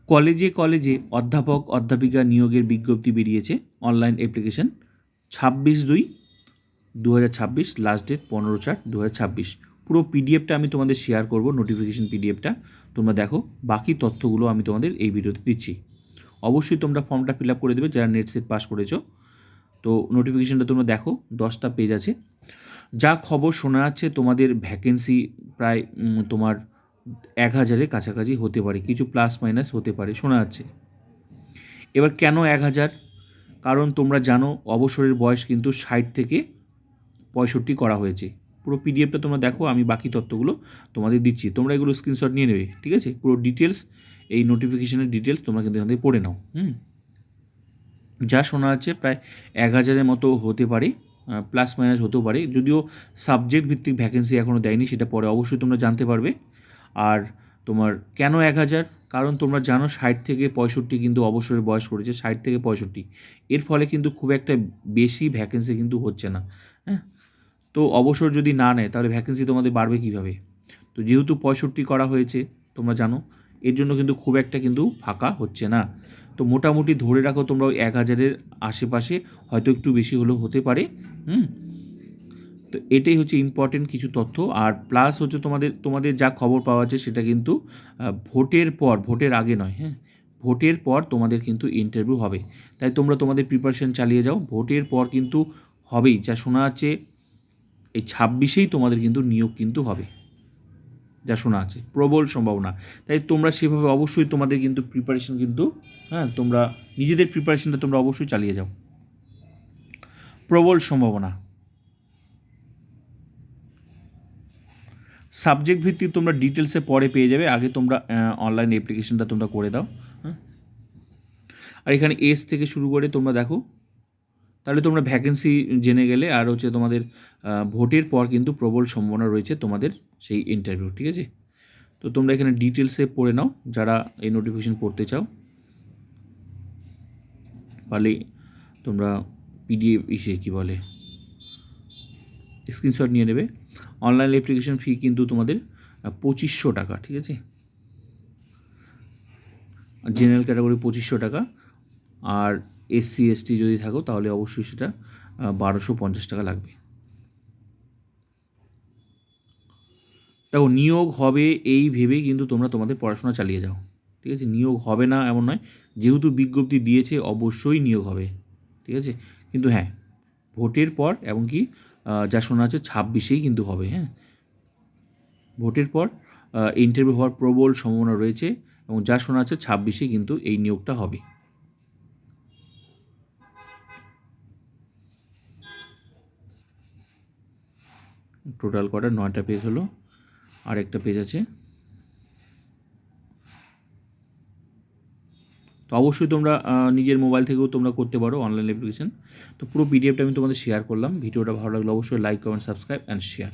কলেজে কলেজে অধ্যাপক অধ্যাপিকা নিয়োগের বিজ্ঞপ্তি বেরিয়েছে, অনলাইন অ্যাপ্লিকেশন 26/2/2026, লাস্ট ডেট 15/4/2026। পুরো পিডিএফটা আমি তোমাদের শেয়ার করব, নোটিফিকেশন পিডিএফটা তোমরা দেখো, বাকি তথ্যগুলো আমি তোমাদের এই ভিডিওতে দিচ্ছি। অবশ্যই তোমরা ফর্মটা ফিল আপ করে দেবে যারা নেট সেট পাস করেছো। তো নোটিফিকেশনটা তোমরা দেখো, 10টা পেজ আছে। যা খবর শোনা যাচ্ছে তোমাদের ভ্যাকেন্সি প্রায় তোমার 1000-এর কাছাকাছি হতে পারে, কিছু প্লাস মাইনাস হতে পারে শোনা যাচ্ছে। এবার কেন 1000? কারণ তোমরা জানো অবসরের বয়স কিন্তু 60 থেকে 65 করা হয়েছে। পুরো পিডিএফটা তোমরা দেখো, আমি বাকি তথ্যগুলো তোমাদের দিচ্ছি, তোমরা এগুলো স্ক্রিনশট নিয়ে নেবে, ঠিক আছে? পুরো ডিটেলস, এই নোটিফিকেশনের ডিটেলস তোমরা কিন্তু এখান থেকে পড়ে নাও। যা শোনা যাচ্ছে প্রায় 1000-এর মতো হতে পারে, প্লাস মাইনাস হতেও পারে, যদিও সাবজেক্ট ভিত্তিক ভ্যাকেন্সি এখনও দেয়নি, সেটা পরে অবশ্যই তোমরা জানতে পারবে। আর তোমার কেন 1000? কারণ তোমরা জানো 60 থেকে 65 কিন্তু অবসরের বয়স করেছে, 60 থেকে 65। এর ফলে কিন্তু খুব একটা বেশি ভ্যাকেন্সি কিন্তু হচ্ছে না। হ্যাঁ, তো অবসর যদি না নেয় তাহলে ভ্যাকেন্সি তোমাদের বাড়বে কীভাবে? তো যেহেতু 65 করা হয়েছে তোমরা জানো, এর জন্য কিন্তু খুব একটা কিন্তু ফাঁকা হচ্ছে না। তো মোটামুটি ধরে রাখো তোমরা ওই 1000-এর আশেপাশে, হয়তো একটু বেশি হলেও হতে পারে। তো এটাই হচ্ছে ইম্পর্টেন্ট কিছু তথ্য। আর প্লাস হচ্ছে তোমাদের যা খবর পাওয়া যাচ্ছে সেটা কিন্তু ভোটের পর, ভোটের আগে নয়। ভোটের পর তোমাদের কিন্তু ইন্টারভিউ হবে, তাই তোমরা তোমাদের প্রিপারেশন চালিয়ে যাও। ভোটের পর কিন্তু হবেই, যা শোনা যাচ্ছে এই 26-এই তোমাদের কিন্তু নিয়োগ কিন্তু হবে, যা শোনা আছে, প্রবল সম্ভাবনা। তাই তোমরা সেভাবে অবশ্যই তোমাদের কিন্তু প্রিপারেশন কিন্তু, তোমরা নিজেদের প্রিপারেশনটা তোমরা অবশ্যই চালিয়ে যাও। প্রবল সম্ভাবনা। সাবজেক্ট ভিত্তিক তোমরা ডিটেলসে পরে পেয়ে যাবে, আগে তোমরা অনলাইন অ্যাপ্লিকেশনটা তোমরা করে দাও। আর এখানে এজ থেকে শুরু করে তোমরা দেখো, তাহলে তোমরা ভ্যাকেন্সি জেনে গেলে। আর হচ্ছে তোমাদের ভোটের পর কিন্তু প্রবল সম্ভাবনা রয়েছে তোমাদের সেই ইন্টারভিউ, ঠিক আছে? তো তোমরা এখানে ডিটেলসে পড়ে নাও যারা এই নোটিফিকেশন পড়তে চাও, পারলে তোমরা পিডিএফ কী বলে স্ক্রিনশট নিয়ে নেবে। অনলাইন অ্যাপ্লিকেশন ফি কিন্তু তোমাদের 2500 টাকা, ঠিক আছে? জেনারেল ক্যাটাগরি 2500 টাকা, আর SC ST যদি থাকো তাহলে অবশ্যই সেটা 1250 টাকা লাগবে। দেখো, নিয়োগ হবে এই ভেবেই কিন্তু তোমরা তোমাদের পড়াশোনা চালিয়ে যাও, ঠিক আছে? নিয়োগ হবে না এমন নয়, যেহেতু বিজ্ঞপ্তি দিয়েছে অবশ্যই নিয়োগ হবে, ঠিক আছে? কিন্তু হ্যাঁ, ভোটের পর, এবং কি যা শোনা যাচ্ছে 26-এই কিন্তু হবে। ভোটের পর ইন্টারভিউ হওয়ার প্রবল সম্ভাবনা রয়েছে, এবং যা শোনা যাচ্ছে 26-এ কিন্তু এই নিয়োগটা হবে। টোটাল কটা 9টা পেজ হলো, আর একটা পেজ আছে। তো অবশ্যই তোমরা নিজের মোবাইল থেকেও তোমরা করতে পারো অনলাইন অ্যাপ্লিকেশন। তো পুরো পিডিএফটা আমি তোমাদের শেয়ার করলাম। ভিডিওটা ভালো লাগলে অবশ্যই like, comment, subscribe and share.